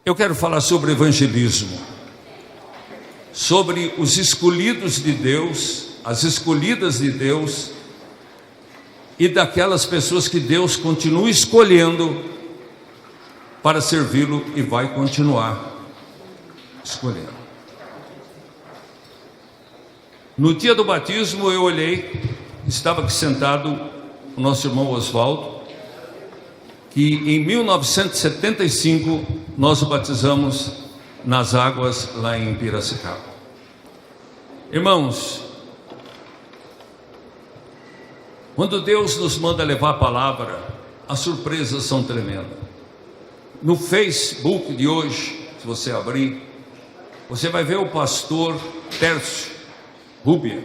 Eu quero falar sobre evangelismo, sobre os escolhidos de Deus, as escolhidas de Deus e daquelas pessoas que Deus continua escolhendo para servi-lo e vai continuar escolhendo. No dia do batismo eu olhei, estava aqui sentado o nosso irmão Oswaldo, que em 1975 nós o batizamos nas águas lá em Piracicaba. Irmãos, quando Deus nos manda levar a palavra, as surpresas são tremendas. No Facebook de hoje, se você abrir, você vai ver o pastor Tércio Rúbia.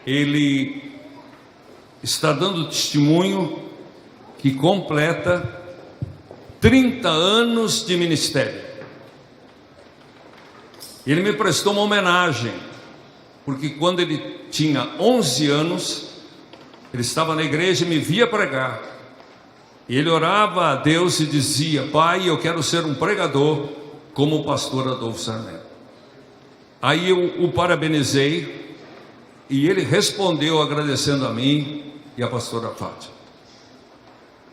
Ele está dando testemunho que completa 30 anos de ministério. Ele me prestou uma homenagem, porque quando ele tinha 11 anos, ele estava na igreja e me via pregar. E ele orava a Deus e dizia: Pai, eu quero ser um pregador como o pastor Adolfo Sarmento. Aí eu o parabenizei e ele respondeu agradecendo a mim e a pastora Fátima.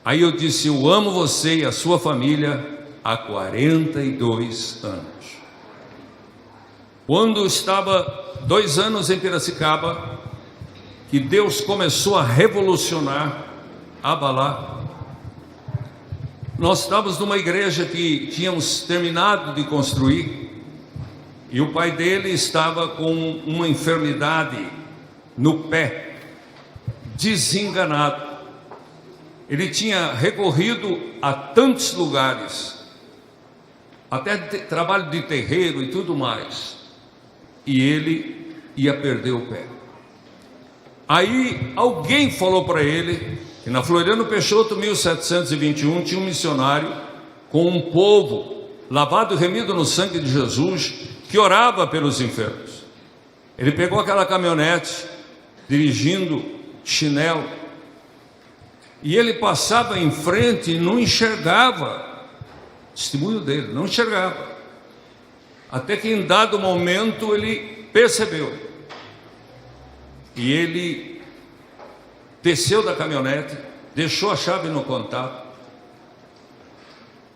Aí eu disse: eu amo você e a sua família há 42 anos. Quando estava 2 anos em Piracicaba, que Deus começou a revolucionar, a abalar. Nós estávamos numa igreja que tínhamos terminado de construir, e o pai dele estava com uma enfermidade no pé, desenganado. Ele tinha recorrido a tantos lugares, até trabalho de terreiro e tudo mais, e ele ia perder o pé. Aí alguém falou para ele que na Floriano Peixoto, 1721, tinha um missionário com um povo lavado e remido no sangue de Jesus, que orava pelos enfermos. Ele pegou aquela caminhonete, dirigindo chinelo, e ele passava em frente e não enxergava, testemunho dele, não enxergava, até que em dado momento ele percebeu, e ele desceu da caminhonete, deixou a chave no contato,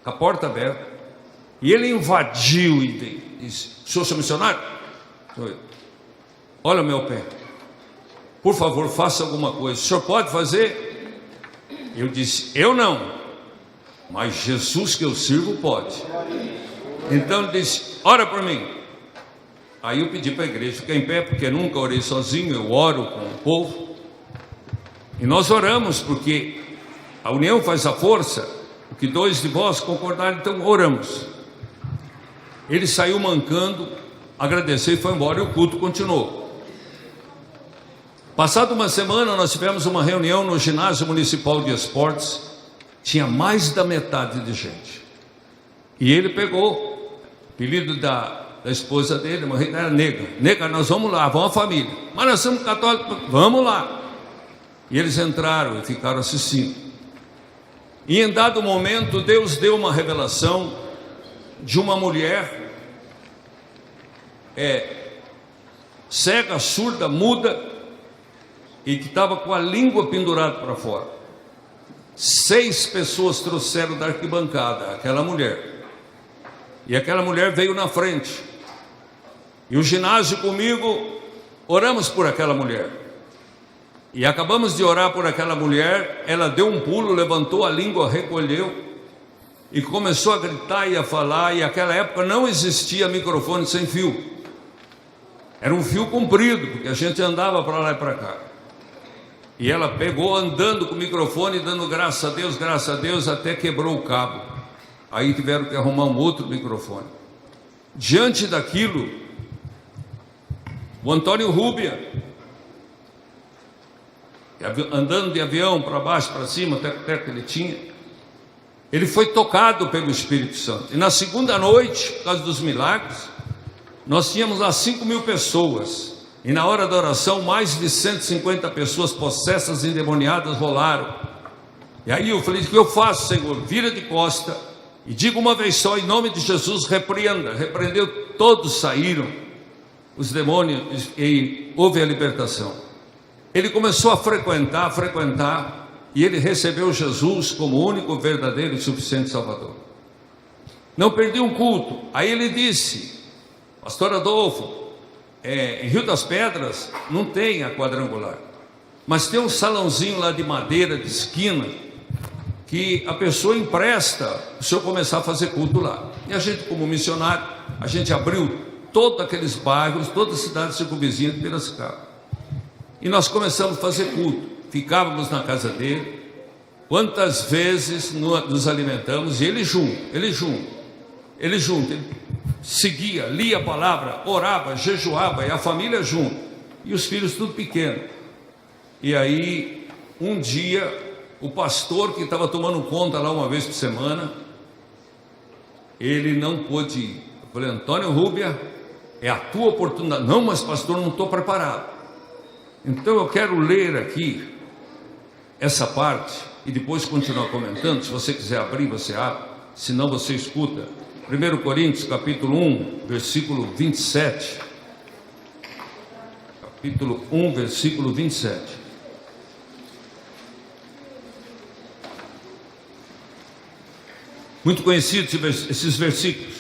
com a porta aberta, e ele invadiu e disse: senhor missionário? Sou eu. Olha o meu pé, por favor, faça alguma coisa. O senhor pode fazer? Eu disse: eu não, mas Jesus que eu sirvo pode. Então ele disse: ora por mim. Aí eu pedi para a igreja ficar em pé, porque nunca orei sozinho, eu oro com o povo. E nós oramos, porque a união faz a força, o que 2 de vós concordarem, então oramos. Ele saiu mancando, agradeceu e foi embora, e o culto continuou. Passada uma semana, nós tivemos uma reunião no ginásio municipal de esportes, tinha mais da metade de gente, e ele pegou o apelido da esposa dele, uma era nega, nós vamos lá, vamos a família, mas nós somos católicos, vamos lá. E eles entraram e ficaram assistindo. E em dado momento, Deus deu uma revelação de uma mulher cega, surda, muda, e que estava com a língua pendurada para fora. 6 pessoas trouxeram da arquibancada aquela mulher, e aquela mulher veio na frente, e o ginásio comigo oramos por aquela mulher. E acabamos de orar por aquela mulher, ela deu um pulo, levantou a língua, recolheu e começou a gritar e a falar. E naquela época não existia microfone sem fio, era um fio comprido, porque a gente andava para lá e para cá. E ela pegou andando com o microfone, dando graças a Deus, até quebrou o cabo. Aí tiveram que arrumar um outro microfone. Diante daquilo, o Antônio Rúbia, andando de avião para baixo, para cima, até o que ele tinha, ele foi tocado pelo Espírito Santo. E na segunda noite, por causa dos milagres, nós tínhamos lá 5.000 pessoas, e na hora da oração mais de 150 pessoas possessas e endemoniadas rolaram. E aí eu falei: o que eu faço, Senhor? Vira de costa E digo uma vez só, em nome de Jesus, repreenda. Repreendeu, todos saíram, os demônios, e houve a libertação. Ele começou a frequentar, e ele recebeu Jesus como o único, verdadeiro e suficiente Salvador. Não perdi um culto. Aí ele disse: pastor Adolfo, em Rio das Pedras não tem a quadrangular, mas tem um salãozinho lá de madeira, de esquina, que a pessoa empresta o senhor começar a fazer culto lá. E a gente, como missionário, a gente abriu todos aqueles bairros, toda a cidade circunvizinha de Piracicaba, e nós começamos a fazer culto. Ficávamos na casa dele. Quantas vezes nos alimentamos, e ele junto, ele seguia, lia a palavra, orava, jejuava, e a família junto, e os filhos tudo pequeno. E aí, um dia, o pastor que estava tomando conta lá uma vez por semana, ele não pôde ir. Eu falei: Antônio Rúbia, é a tua oportunidade. Não, mas pastor, não estou preparado. Então eu quero ler aqui essa parte e depois continuar comentando. Se você quiser abrir, você abre, senão você escuta. 1 Coríntios capítulo 1, versículo 27. Capítulo 1, versículo 27. Muito conhecidos esses versículos.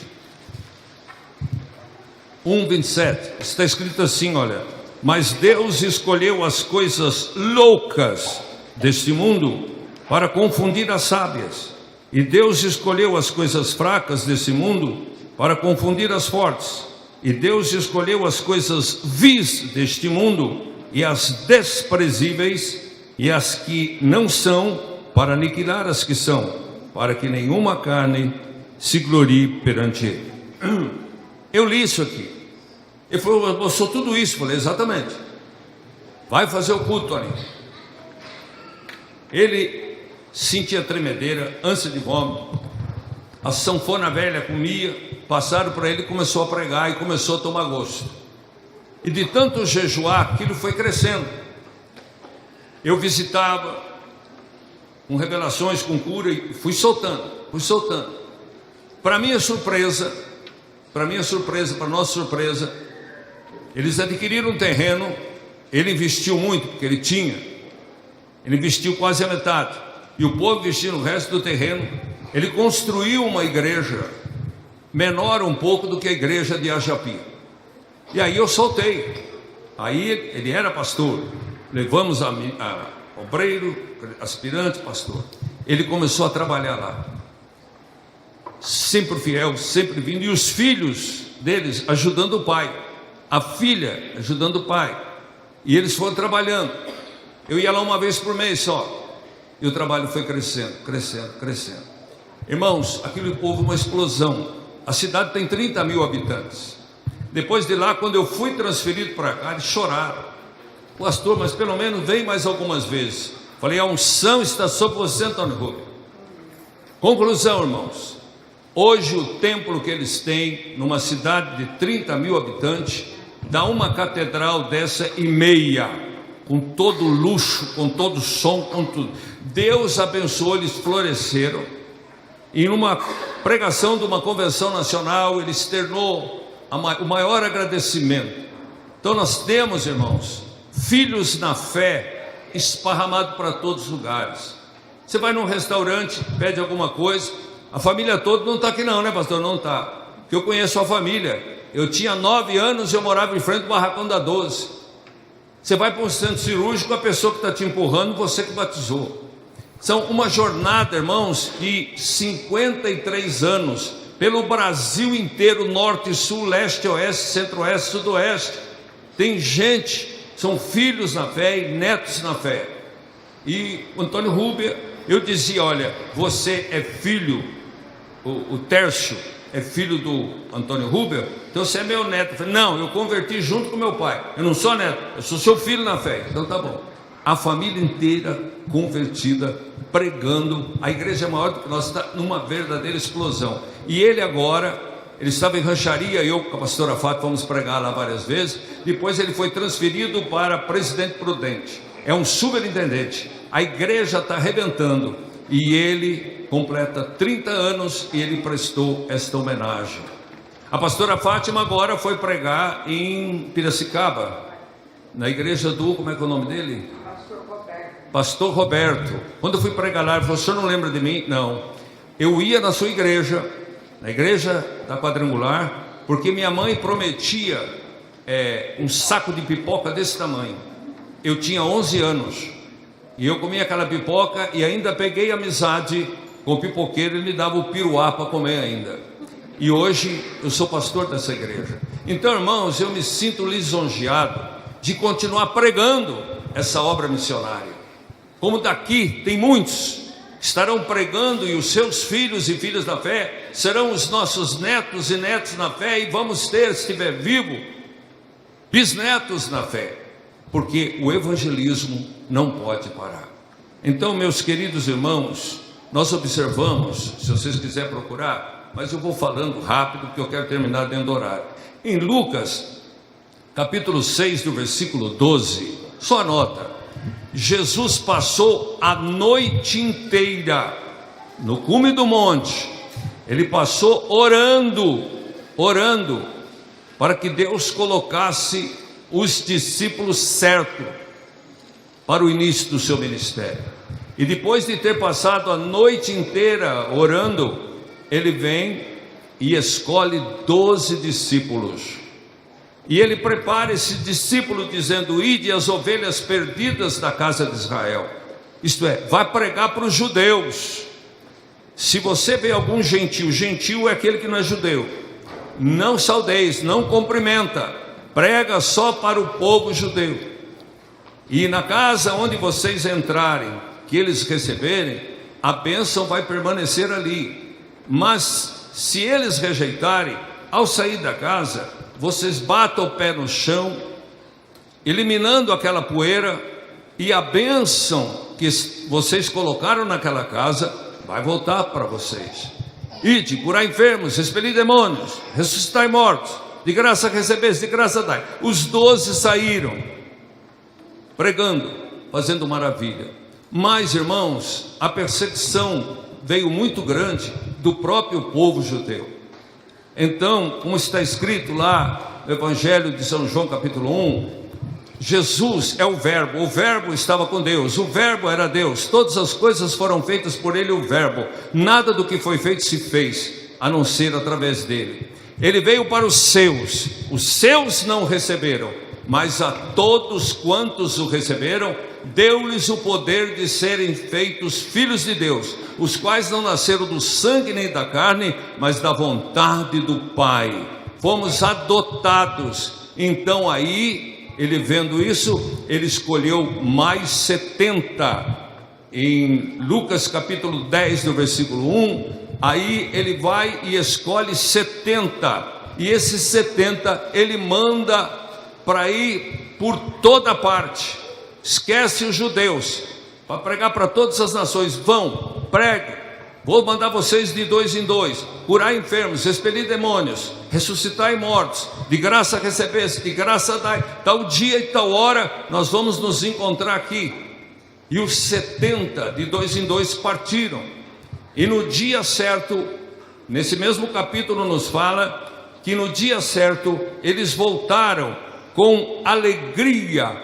1, 27. Está escrito assim, olha: mas Deus escolheu as coisas loucas deste mundo para confundir as sábias, e Deus escolheu as coisas fracas desse mundo para confundir as fortes, e Deus escolheu as coisas vis deste mundo e as desprezíveis e as que não são, para aniquilar as que são, para que nenhuma carne se glorie perante ele. Eu li isso aqui. Ele falou: eu sou tudo isso. Eu falei: exatamente. Vai fazer o culto, Tony. Ele sentia tremedeira, ânsia de vômito, a sanfona velha comia, passaram para ele, começou a pregar e começou a tomar gosto. E de tanto jejuar, aquilo foi crescendo. Eu visitava, com revelações, com cura, e fui soltando. Para minha surpresa, para nossa surpresa, eles adquiriram um terreno. Ele investiu muito, porque ele investiu quase a metade, e o povo investiu o resto do terreno. Ele construiu uma igreja menor um pouco do que a igreja de Ajapi. E aí eu soltei. Aí ele era pastor, levamos a obreiro, aspirante, pastor. Ele começou a trabalhar lá, sempre fiel, sempre vindo, e os filhos deles ajudando o pai, a filha ajudando o pai, e eles foram trabalhando. Eu ia lá uma vez por mês só, e o trabalho foi crescendo. Irmãos, aquilo houve uma explosão. A cidade tem 30 mil habitantes. Depois de lá, quando eu fui transferido para cá, eles choraram: pastor, mas pelo menos vem mais algumas vezes. Falei: a unção está sobre você, Antônio Rubio. Conclusão, irmãos, hoje o templo que eles têm, numa cidade de 30 mil habitantes, dá uma catedral dessa e meia, com todo o luxo, com todo o som, com tudo. Deus abençoou, eles floresceram. E numa pregação de uma convenção nacional, ele externou o maior agradecimento. Então nós temos, irmãos, filhos na fé esparramados para todos os lugares. Você vai num restaurante, pede alguma coisa, a família toda não está aqui não, né, pastor? Não está, porque eu conheço a família. Eu tinha 9 anos e eu morava em frente do barracão da 12. Você vai para um centro cirúrgico, a pessoa que está te empurrando, você que batizou. São uma jornada, irmãos, de 53 anos, pelo Brasil inteiro, norte, sul, leste, oeste, centro-oeste, sudoeste. Tem gente, são filhos na fé e netos na fé. E o Antônio Rúbia, eu dizia: olha, você é filho, o Tércio é filho do Antônio Rúbia, então você é meu neto. Eu falei: não, eu converti junto com meu pai, eu não sou neto, eu sou seu filho na fé. Então tá bom. A família inteira convertida, pregando. A igreja é maior do que nós, está numa verdadeira explosão. E ele agora, ele estava em Rancharia, eu com a pastora Fátima fomos pregar lá várias vezes. Depois ele foi transferido para Presidente Prudente, é um superintendente. A igreja está arrebentando. e ele completa 30 anos e ele prestou esta homenagem. A pastora Fátima agora foi pregar em Piracicaba, na igreja do, como é que é o nome dele? Pastor Roberto. Quando eu fui pregar lá, ele falou: o senhor não lembra de mim? Não. Eu ia na sua igreja, na igreja da Quadrangular, porque minha mãe prometia um saco de pipoca desse tamanho. Eu tinha 11 anos e eu comia aquela pipoca e ainda peguei amizade com o pipoqueiro. Ele me dava o piruá para comer ainda. E hoje eu sou pastor dessa igreja. Então, irmãos, eu me sinto lisonjeado de continuar pregando essa obra missionária. Como daqui tem muitos que estarão pregando, e os seus filhos e filhas da fé serão os nossos netos e netos na fé, e vamos ter, se estiver vivo, bisnetos na fé, porque o evangelismo não pode parar. Então, meus queridos irmãos, nós observamos, se vocês quiserem procurar, mas eu vou falando rápido porque eu quero terminar dentro do horário. Em Lucas, capítulo 6, do versículo 12, só anota: Jesus passou a noite inteira no cume do monte. Ele passou orando para que Deus colocasse os discípulos certos para o início do seu ministério. E depois de ter passado a noite inteira orando, ele vem e escolhe 12 discípulos. E ele prepara esse discípulo dizendo: ide as ovelhas perdidas da casa de Israel. Isto é, vai pregar para os judeus. Se você vê algum gentil, gentil é aquele que não é judeu, não saudeis, não cumprimenta, prega só para o povo judeu. E na casa onde vocês entrarem, que eles receberem, a bênção vai permanecer ali. Mas se eles rejeitarem, ao sair da casa, vocês batam o pé no chão, eliminando aquela poeira, e a bênção que vocês colocaram naquela casa vai voltar para vocês. Ide, curar enfermos, expelir demônios, ressuscitar mortos, de graça recebeste, de graça dai. Os 12 saíram pregando, fazendo maravilha. Mas, irmãos, a perseguição veio muito grande do próprio povo judeu. Então, como está escrito lá no Evangelho de São João, capítulo 1, Jesus é o Verbo estava com Deus, o Verbo era Deus, todas as coisas foram feitas por ele, o Verbo, nada do que foi feito se fez, a não ser através dele. Ele veio para os seus não receberam, mas a todos quantos o receberam, deu-lhes o poder de serem feitos filhos de Deus, os quais não nasceram do sangue nem da carne, mas da vontade do Pai. Fomos adotados. Então aí, ele vendo isso, ele escolheu mais 70. Em Lucas capítulo 10, do versículo 1, aí ele vai e escolhe 70. E esses 70 ele manda para ir por toda parte. Esquece os judeus, para pregar para todas as nações. Vão, pregue, vou mandar vocês de 2 em 2, curar enfermos, expelir demônios, ressuscitar mortos, de graça recebeste, de graça dai, tal dia e tal hora nós vamos nos encontrar aqui. E os 70 de 2 em 2 partiram, e no dia certo, nesse mesmo capítulo nos fala que no dia certo eles voltaram com alegria,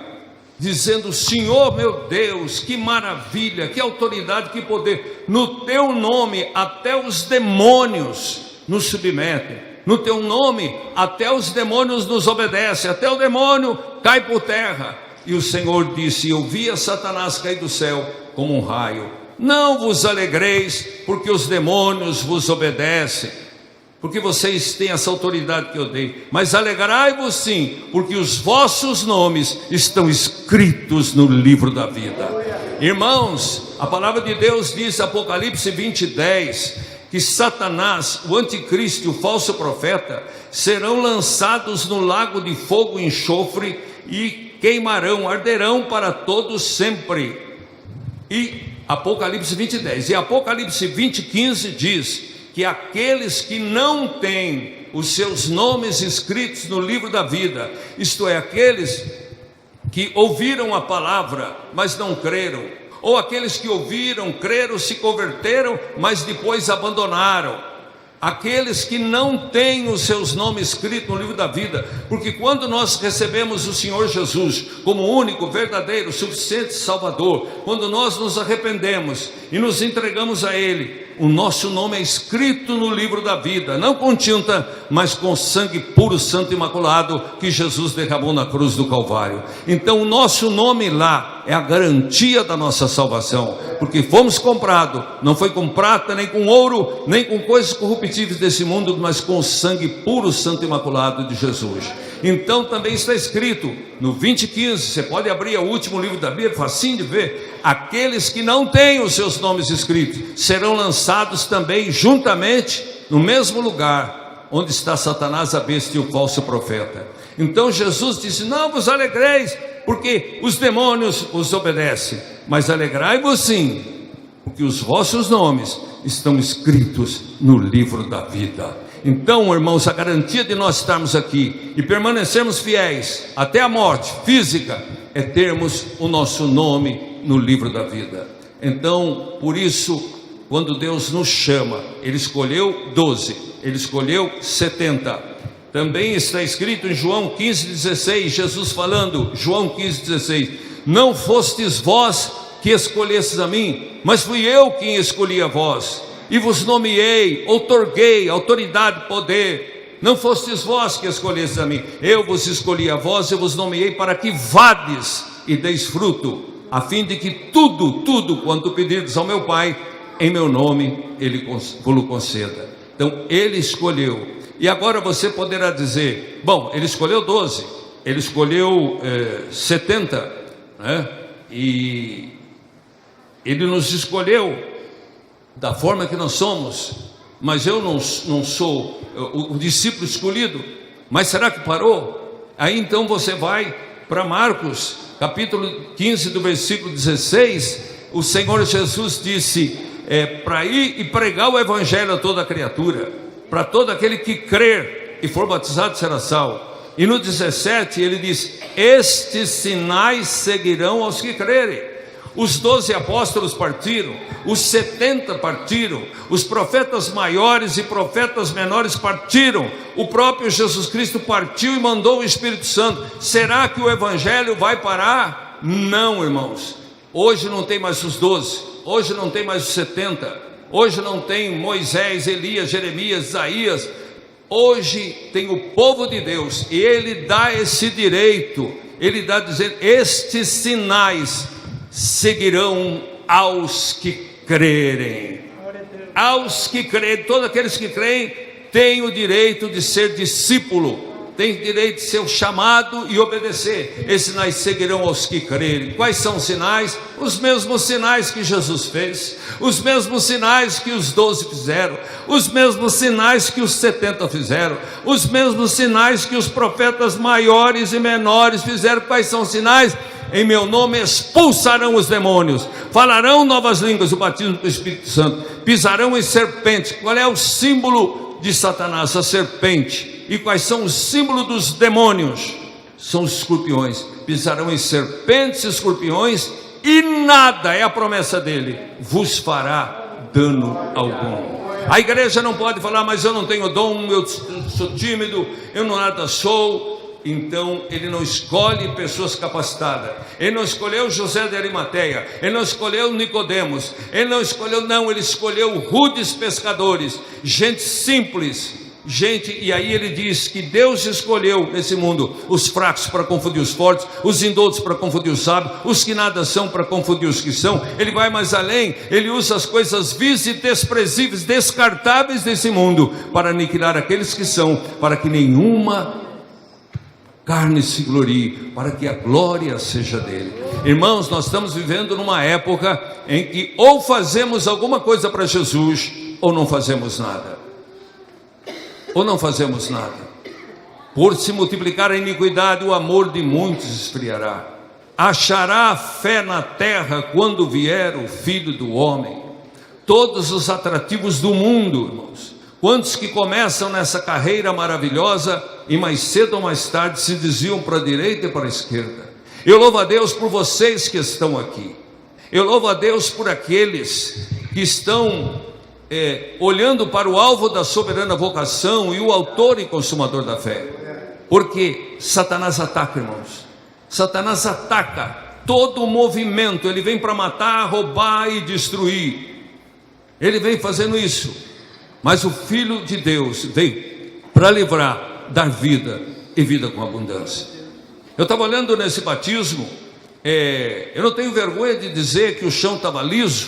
dizendo: Senhor meu Deus, que maravilha, que autoridade, que poder, no teu nome até os demônios nos submetem, no teu nome até os demônios nos obedecem, até o demônio cai por terra. E o Senhor disse: eu via Satanás cair do céu como um raio. Não vos alegreis porque os demônios vos obedecem, porque vocês têm essa autoridade que eu dei, mas alegrai-vos sim, porque os vossos nomes estão escritos no livro da vida. Irmãos, a palavra de Deus diz, Apocalipse 20:10, que Satanás, o anticristo e o falso profeta serão lançados no lago de fogo e enxofre, e queimarão, arderão para todos sempre. E Apocalipse 20:10, e Apocalipse 20:15 diz que aqueles que não têm os seus nomes escritos no livro da vida, isto é, aqueles que ouviram a palavra, mas não creram, ou aqueles que ouviram, creram, se converteram, mas depois abandonaram. Aqueles que não têm os seus nomes escritos no livro da vida, porque quando nós recebemos o Senhor Jesus como único, verdadeiro, suficiente Salvador, quando nós nos arrependemos e nos entregamos a Ele, o nosso nome é escrito no livro da vida, não com tinta, mas com sangue puro, santo e imaculado, que Jesus derramou na cruz do Calvário. Então o nosso nome lá é a garantia da nossa salvação, porque fomos comprados, não foi com prata, nem com ouro, nem com coisas corruptíveis desse mundo, mas com o sangue puro, santo e imaculado de Jesus. Então também está escrito no 20:15, você pode abrir o último livro da Bíblia, facinho de ver: aqueles que não têm os seus nomes escritos serão lançados também juntamente no mesmo lugar onde está Satanás, a besta e o falso profeta. Então Jesus disse: não vos alegreis, porque os demônios os obedecem, mas alegrai-vos sim, porque os vossos nomes estão escritos no livro da vida. Então, irmãos, a garantia de nós estarmos aqui e permanecermos fiéis até a morte física é termos o nosso nome no livro da vida. Então, por isso, quando Deus nos chama, Ele escolheu 12, Ele escolheu 70. Também está escrito em João 15,16, Jesus falando, João 15,16: não fostes vós que escolhestes a mim, mas fui eu quem escolhi a vós, e vos nomeei, outorguei autoridade, poder. Não fostes vós que escolhestes a mim, eu vos escolhi a vós, eu vos nomeei para que vades e deis fruto, a fim de que tudo quanto pedirdes ao meu Pai, em meu nome, Ele vos conceda. Então Ele escolheu. E agora você poderá dizer: bom, Ele escolheu 12, Ele escolheu 70, né? E Ele nos escolheu da forma que nós somos, mas eu não sou o discípulo escolhido. Mas será que parou? Aí então você vai para Marcos, capítulo 15, do versículo 16, o Senhor Jesus disse, para ir e pregar o evangelho a toda criatura, para todo aquele que crer e for batizado será salvo. E no 17 ele diz: estes sinais seguirão aos que crerem. Os 12 apóstolos partiram, os 70 partiram, os profetas maiores e profetas menores partiram, o próprio Jesus Cristo partiu e mandou o Espírito Santo. Será que o evangelho vai parar? Não, irmãos. Hoje não tem mais os 12, hoje não tem mais os 70, hoje não tem Moisés, Elias, Jeremias, Isaías. Hoje tem o povo de Deus, e Ele dá esse direito, Ele dá dizendo: estes sinais seguirão aos que crerem. Aos que crerem, todos aqueles que creem têm o direito de ser discípulo, têm o direito de ser chamado e obedecer. Esses sinais seguirão aos que crerem. Quais são os sinais? Os mesmos sinais que Jesus fez, os mesmos sinais que os 12 fizeram, os mesmos sinais que os 70 fizeram, os mesmos sinais que os profetas maiores e menores fizeram. Quais são os sinais? Em meu nome expulsarão os demônios, falarão novas línguas, o batismo do Espírito Santo, pisarão em serpentes. Qual é o símbolo de Satanás? A serpente. E quais são os símbolos dos demônios? São os escorpiões. Pisarão em serpentes e escorpiões, e nada, é a promessa dele, vos fará dano algum. A igreja não pode falar: mas eu não tenho dom, eu sou tímido, eu não nada sou. Então Ele não escolhe pessoas capacitadas. Ele não escolheu José de Arimateia, Ele não escolheu Nicodemos, Ele não escolheu, não, Ele escolheu rudes pescadores, gente simples, gente. E aí Ele diz que Deus escolheu nesse mundo os fracos para confundir os fortes, os indoutos para confundir os sábios, os que nada são para confundir os que são. Ele vai mais além, Ele usa as coisas vis e desprezíveis, descartáveis desse mundo, para aniquilar aqueles que são, para que nenhuma carne se glorie, para que a glória seja dele. Irmãos, nós estamos vivendo numa época em que ou fazemos alguma coisa para Jesus, ou não fazemos nada. Ou não fazemos nada. Por se multiplicar a iniquidade, o amor de muitos esfriará. Achará fé na terra quando vier o Filho do Homem. Todos os atrativos do mundo, irmãos. Quantos que começam nessa carreira maravilhosa e mais cedo ou mais tarde se desviam para a direita e para a esquerda. Eu louvo a Deus por vocês que estão aqui. Eu louvo a Deus por aqueles que estão olhando para o alvo da soberana vocação e o autor e consumador da fé. Porque Satanás ataca, irmãos. Satanás ataca todo o movimento. Ele vem para matar, roubar e destruir. Ele vem fazendo isso. Mas o Filho de Deus veio para livrar, dar vida e vida com abundância. Eu estava olhando nesse batismo. Eu não tenho vergonha de dizer que o chão estava liso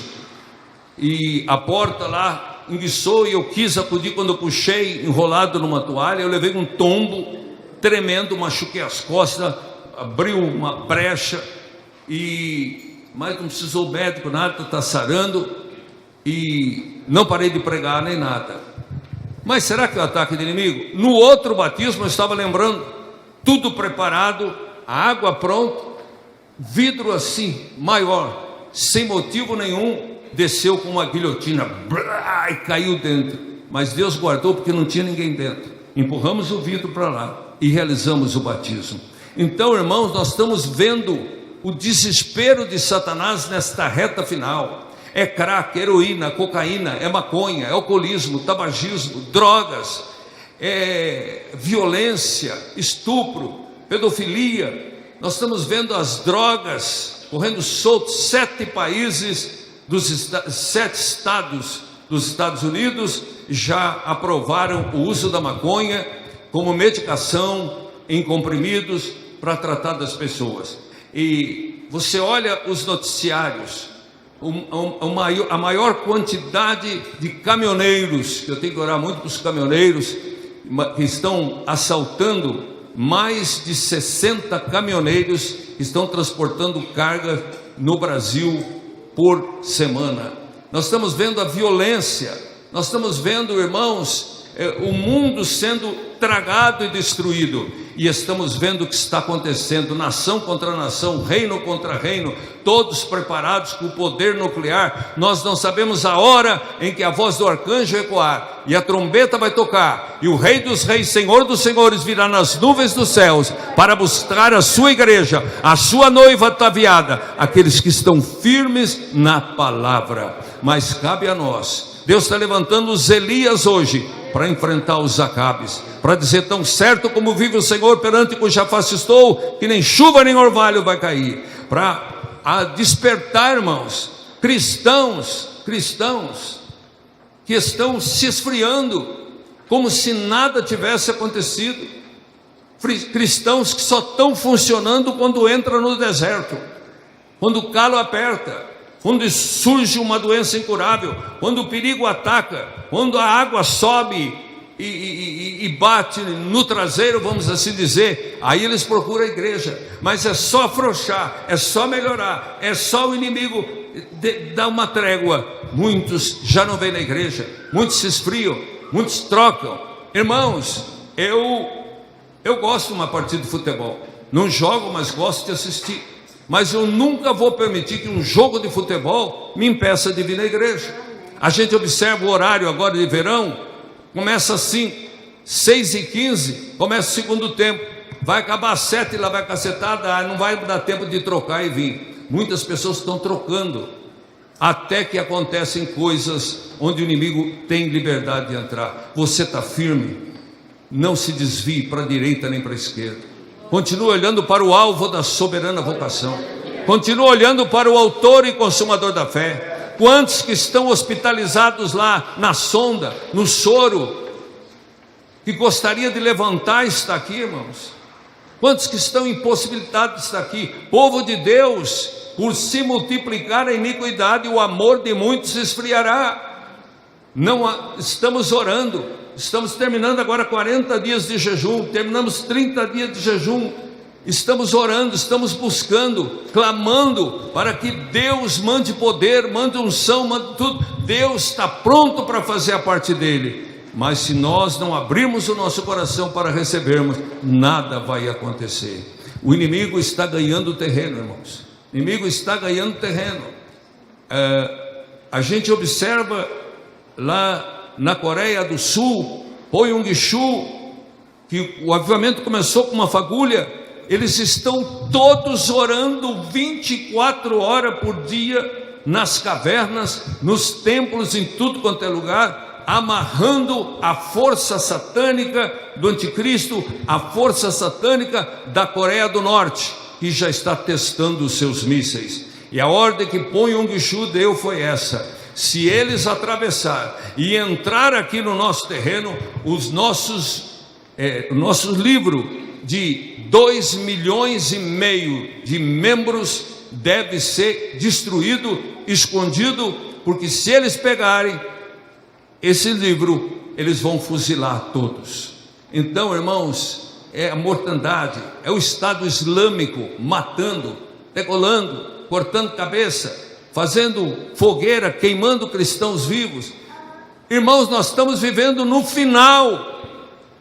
e a porta lá enguiçou, e eu quis acudir. Quando eu puxei enrolado numa toalha, eu levei um tombo tremendo, machuquei as costas, abriu uma brecha, mas não precisou médico, nada, está sarando, e não parei de pregar nem nada. Mas será que é o ataque do inimigo? No outro batismo eu estava lembrando, tudo preparado, a água pronta, vidro assim, maior, sem motivo nenhum, desceu com uma guilhotina, e caiu dentro. Mas Deus guardou, porque não tinha ninguém dentro. Empurramos o vidro para lá e realizamos o batismo. Então, irmãos, nós estamos vendo o desespero de Satanás nesta reta final. É crack, heroína, cocaína, é maconha, é alcoolismo, tabagismo, drogas, é violência, estupro, pedofilia. Nós estamos vendo as drogas correndo soltos. 7 países dos 7 estados dos Estados Unidos já aprovaram o uso da maconha como medicação em comprimidos para tratar das pessoas. E você olha os noticiários, a maior quantidade de caminhoneiros, que eu tenho que orar muito para os caminhoneiros que estão assaltando, mais de 60 caminhoneiros que estão transportando carga no Brasil por semana. Nós estamos vendo a violência, nós estamos vendo, irmãos, o mundo sendo tragado e destruído, e estamos vendo o que está acontecendo, nação contra nação, reino contra reino, todos preparados com o poder nuclear. Nós não sabemos a hora em que a voz do arcanjo ecoar, e a trombeta vai tocar, e o Rei dos Reis, Senhor dos Senhores virá nas nuvens dos céus, para buscar a sua igreja, a sua noiva ataviada, aqueles que estão firmes na palavra. Mas cabe a nós, Deus está levantando os Elias hoje, para enfrentar os Acabes, para dizer: tão certo como vive o Senhor, perante cuja face estou, que nem chuva nem orvalho vai cair, para despertar, irmãos, cristãos que estão se esfriando, como se nada tivesse acontecido, cristãos que só estão funcionando quando entra no deserto, quando o calo aperta, quando surge uma doença incurável, quando o perigo ataca, quando a água sobe e bate no traseiro, vamos assim dizer, aí eles procuram a igreja. Mas é só afrouxar, é só melhorar, é só o inimigo dar uma trégua. Muitos já não vêm na igreja, muitos se esfriam, muitos trocam. Irmãos, eu gosto de uma partida de futebol, não jogo, mas gosto de assistir. Mas eu nunca vou permitir que um jogo de futebol me impeça de vir na igreja. A gente observa o horário agora de verão, começa assim, 6h15, começa o segundo tempo, vai acabar às 7, lá vai cacetada, não vai dar tempo de trocar e vir. Muitas pessoas estão trocando, até que acontecem coisas onde o inimigo tem liberdade de entrar. Você está firme, não se desvie para a direita nem para a esquerda. Continua olhando para o alvo da soberana vocação. Continua olhando para o autor e consumador da fé. Quantos que estão hospitalizados lá na sonda, no soro, que gostaria de levantar, está aqui, irmãos. Quantos que estão impossibilitados, está aqui. Povo de Deus, por se multiplicar a iniquidade, o amor de muitos se esfriará. Estamos orando. Estamos terminando agora 40 dias de jejum, terminamos 30 dias de jejum, estamos orando, estamos buscando, clamando para que Deus mande poder, mande unção, mande tudo. Deus está pronto para fazer a parte dele, mas se nós não abrirmos o nosso coração para recebermos, nada vai acontecer. O inimigo está ganhando terreno, irmãos, o inimigo está ganhando terreno. A gente observa lá na Coreia do Sul, Poyongi-shu, que o avivamento começou com uma fagulha, eles estão todos orando 24 horas por dia, nas cavernas, nos templos, em tudo quanto é lugar, amarrando a força satânica do anticristo, a força satânica da Coreia do Norte, que já está testando os seus mísseis. E a ordem que Pyongyang deu foi essa: se eles atravessar e entrar aqui no nosso terreno, o nosso livro de 2,5 milhões de membros deve ser destruído, escondido, porque se eles pegarem esse livro, eles vão fuzilar todos. Então, irmãos, é a mortandade, é o Estado Islâmico matando, decolando, cortando cabeça, fazendo fogueira, queimando cristãos vivos. Irmãos, nós estamos vivendo no final.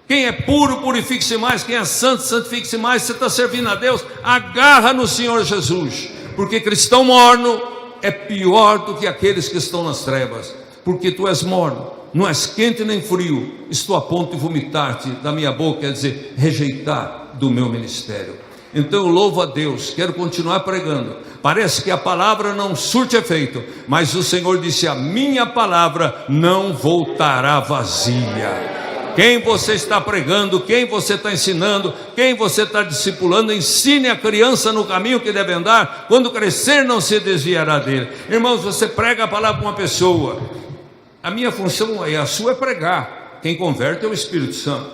Quem é puro, purifique-se mais. Quem é santo, santifique-se mais. Você está servindo a Deus, agarra no Senhor Jesus, porque cristão morno é pior do que aqueles que estão nas trevas, porque tu és morno, não és quente nem frio. Estou a ponto de vomitar-te da minha boca, quer dizer, rejeitar do meu ministério. Então eu louvo a Deus, quero continuar pregando. Parece que a palavra não surte efeito, mas o Senhor disse: a minha palavra não voltará vazia. Quem você está pregando, quem você está ensinando, quem você está discipulando, ensine a criança no caminho que deve andar, quando crescer não se desviará dele. Irmãos, você prega a palavra para uma pessoa, a minha função a sua é pregar. Quem converte é o Espírito Santo.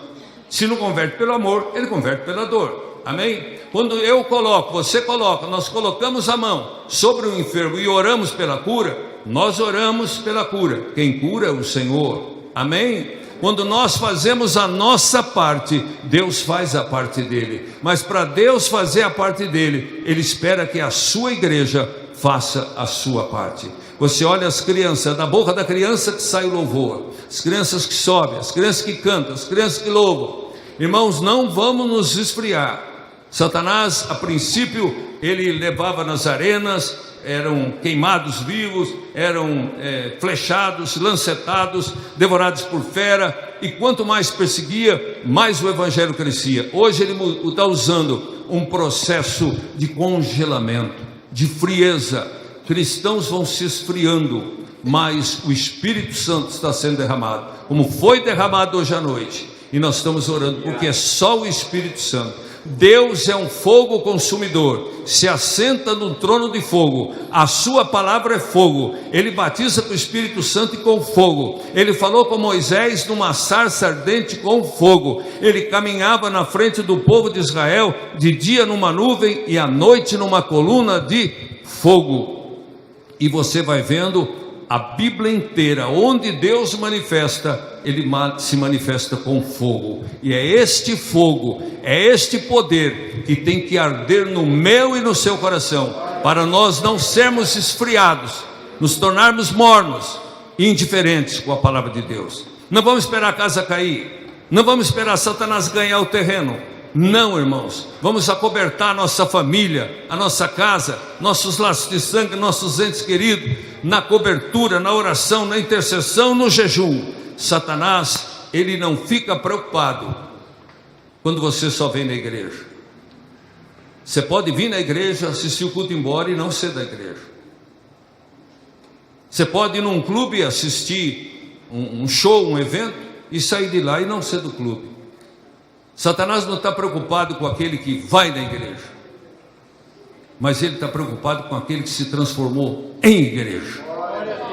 Se não converte pelo amor, ele converte pela dor. Amém? Quando eu coloco, você coloca, nós colocamos a mão sobre o enfermo e oramos pela cura, nós oramos pela cura. Quem cura é o Senhor. Amém? Quando nós fazemos a nossa parte, Deus faz a parte dele. Mas para Deus fazer a parte dele, Ele espera que a sua igreja faça a sua parte. Você olha as crianças, da boca da criança que sai o louvor, as crianças que sobem, as crianças que cantam, as crianças que louvam. Irmãos, não vamos nos esfriar. Satanás, a princípio, ele levava nas arenas, eram queimados vivos, eram flechados, lancetados, devorados por fera, e quanto mais perseguia, mais o evangelho crescia. Hoje ele está usando um processo de congelamento, de frieza. Cristãos vão se esfriando, mas o Espírito Santo está sendo derramado, como foi derramado hoje à noite, e nós estamos orando, porque é só o Espírito Santo. Deus é um fogo consumidor, se assenta no trono de fogo, a sua palavra é fogo, ele batiza com o Espírito Santo e com fogo. Ele falou com Moisés numa sarça ardente com fogo, ele caminhava na frente do povo de Israel, de dia numa nuvem e à noite numa coluna de fogo. E você vai vendo a Bíblia inteira, onde Deus manifesta, Ele se manifesta com fogo. E é este fogo, é este poder que tem que arder no meu e no seu coração, para nós não sermos esfriados, nos tornarmos mornos e indiferentes com a palavra de Deus. Não vamos esperar a casa cair, não vamos esperar Satanás ganhar o terreno. Não, irmãos, vamos acobertar nossa família, a nossa casa, nossos laços de sangue, nossos entes queridos, na cobertura, na oração, na intercessão, no jejum. Satanás, ele não fica preocupado quando você só vem na igreja. Você pode vir na igreja, assistir o culto, embora e não ser da igreja. Você pode ir num clube assistir um show, um evento, e sair de lá e não ser do clube. Satanás não está preocupado com aquele que vai na igreja, mas ele está preocupado com aquele que se transformou em igreja.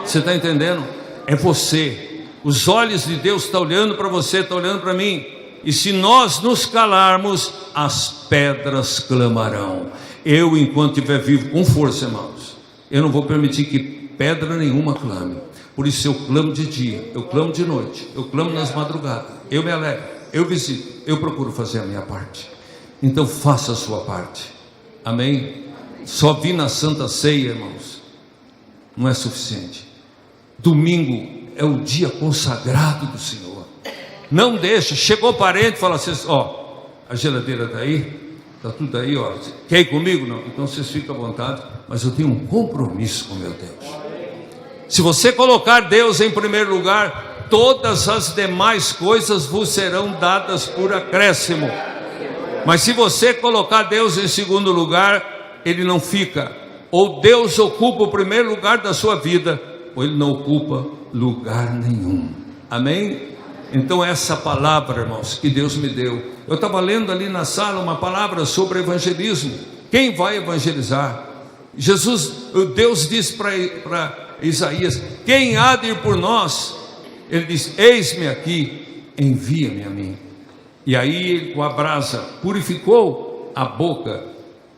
Você está entendendo? É você. Os olhos de Deus estão olhando para você, estão olhando para mim. E se nós nos calarmos, as pedras clamarão. Eu, enquanto estiver vivo, com força, irmãos, eu não vou permitir que pedra nenhuma clame. Por isso eu clamo de dia, eu clamo de noite, eu clamo nas madrugadas, eu me alegro, eu visito, eu procuro fazer a minha parte. Então faça a sua parte. Amém? Só vir na Santa Ceia, irmãos, não é suficiente. Domingo é o dia consagrado do Senhor. Não deixa, chegou parente, fala assim, a geladeira está aí, está tudo aí, quer ir comigo? Não, então vocês ficam à vontade, mas eu tenho um compromisso com meu Deus. Se você colocar Deus em primeiro lugar, todas as demais coisas vos serão dadas por acréscimo. Mas se você colocar Deus em segundo lugar, Ele não fica. Ou Deus ocupa o primeiro lugar da sua vida, ou Ele não ocupa lugar nenhum. Amém? Então essa palavra, irmãos, que Deus me deu. Eu estava lendo ali na sala uma palavra sobre evangelismo. Quem vai evangelizar? Deus disse para Isaías: quem há de ir por nós? Ele diz: eis-me aqui, envia-me a mim. E aí com a brasa purificou a boca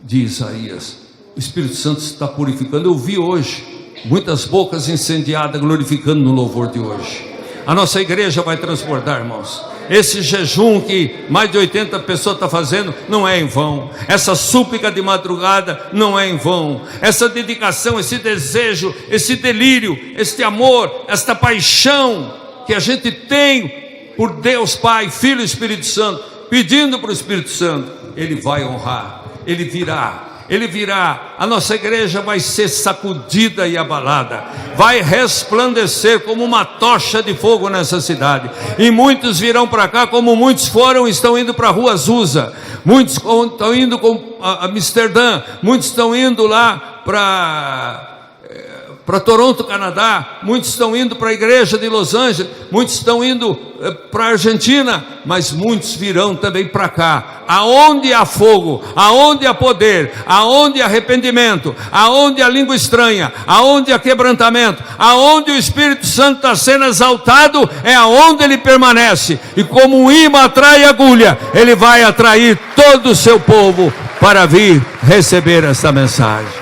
de Isaías. O Espírito Santo está purificando. Eu vi hoje muitas bocas incendiadas glorificando no louvor de hoje. A nossa igreja vai transbordar, irmãos. Esse jejum que mais de 80 pessoas estão fazendo não é em vão. Essa súplica de madrugada não é em vão. Essa dedicação, esse desejo, esse delírio, este amor, esta paixão que a gente tem por Deus Pai, Filho e Espírito Santo, pedindo para o Espírito Santo, Ele vai honrar, Ele virá. Ele virá, a nossa igreja vai ser sacudida e abalada, vai resplandecer como uma tocha de fogo nessa cidade, e muitos virão para cá, como muitos foram e estão indo para a Rua Azusa, muitos estão indo a Amsterdã, muitos estão indo lá para Toronto, Canadá, muitos estão indo para a igreja de Los Angeles, muitos estão indo para a Argentina, mas muitos virão também para cá, aonde há fogo, aonde há poder, aonde há arrependimento, aonde há língua estranha, aonde há quebrantamento, aonde o Espírito Santo está sendo exaltado, é aonde ele permanece, e como um imã atrai agulha, ele vai atrair todo o seu povo para vir receber esta mensagem.